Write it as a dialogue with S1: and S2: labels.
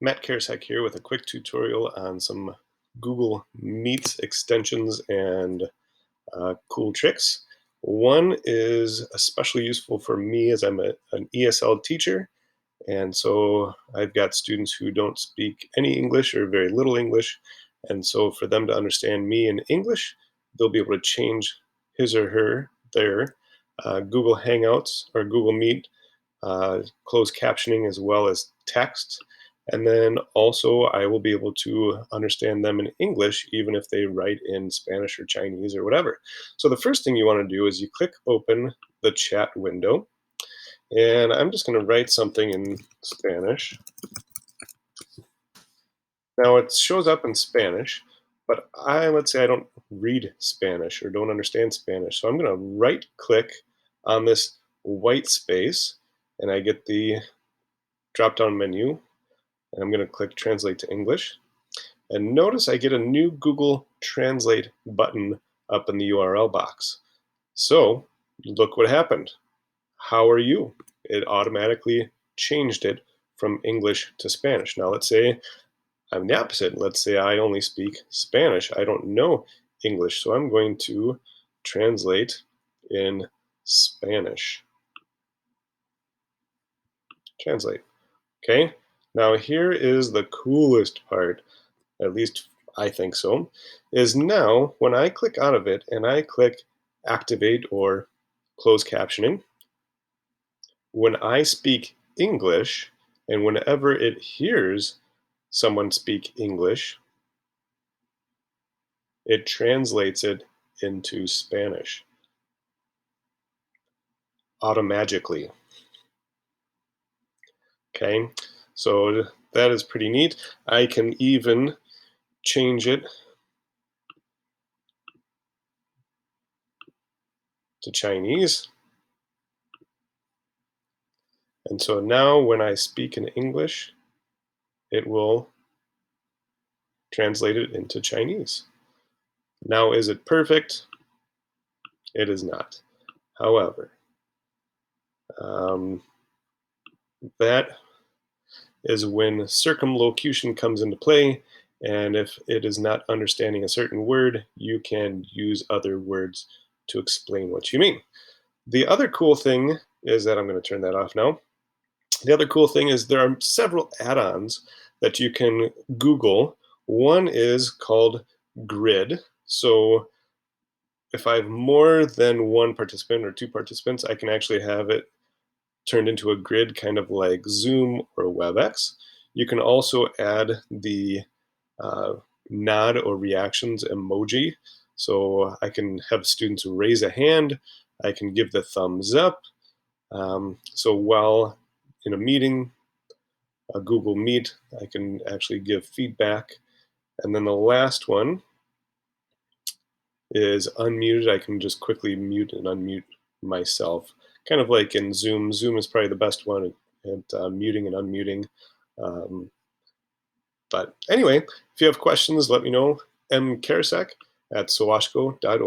S1: Matt Karasek here with a quick tutorial on some Google Meets extensions and cool tricks. One is especially useful for me as I'm an ESL teacher, and so I've got students who don't speak any English or very little English, and so for them to understand me in English, they'll be able to change his or their Google Hangouts or Google Meet closed captioning as well as text. And then also, I will be able to understand them in English, even if they write in Spanish or Chinese or whatever. So, the first thing you want to do is you click open the chat window. And I'm just going to write something in Spanish. Now, it shows up in Spanish, but let's say I don't read Spanish or don't understand Spanish. So, I'm going to right click on this white space and I get the drop down menu. And I'm going to click Translate to English. And notice I get a new Google Translate button up in the URL box. So look what happened. How are you? It automatically changed it from English to Spanish. Now let's say I'm the opposite. Let's say I only speak Spanish. I don't know English. So I'm going to translate in Spanish. Translate. Okay. Now here is the coolest part. At least I think so, is now when I click out of it and I click activate or close captioning, when I speak English and whenever it hears someone speak English, it translates it into Spanish automatically. Okay, so that is pretty neat. I can even change it to Chinese. And so now when I speak in English, it will translate it into Chinese. Now, is it perfect? It is not. However, um, that is when circumlocution comes into play, and if it is not understanding a certain word, you can use other words to explain what you mean. The other cool thing is that I'm going to turn that off now. The other cool thing is there are several add-ons that you can Google. One is called Grid. So if I have more than one participant or two participants, I can actually have it turned into a grid, kind of like Zoom or WebEx. You can also add the uh, nod or reactions emoji. So I can have students raise a hand, I can give the thumbs up. So while in a meeting, a Google Meet, I can actually give feedback. And then the last one is unmuted. I can just quickly mute and unmute myself. Kind of like in Zoom. Zoom is probably the best one at muting and unmuting. Um, but anyway, if you have questions, let me know. mkarasek@sawashko.org.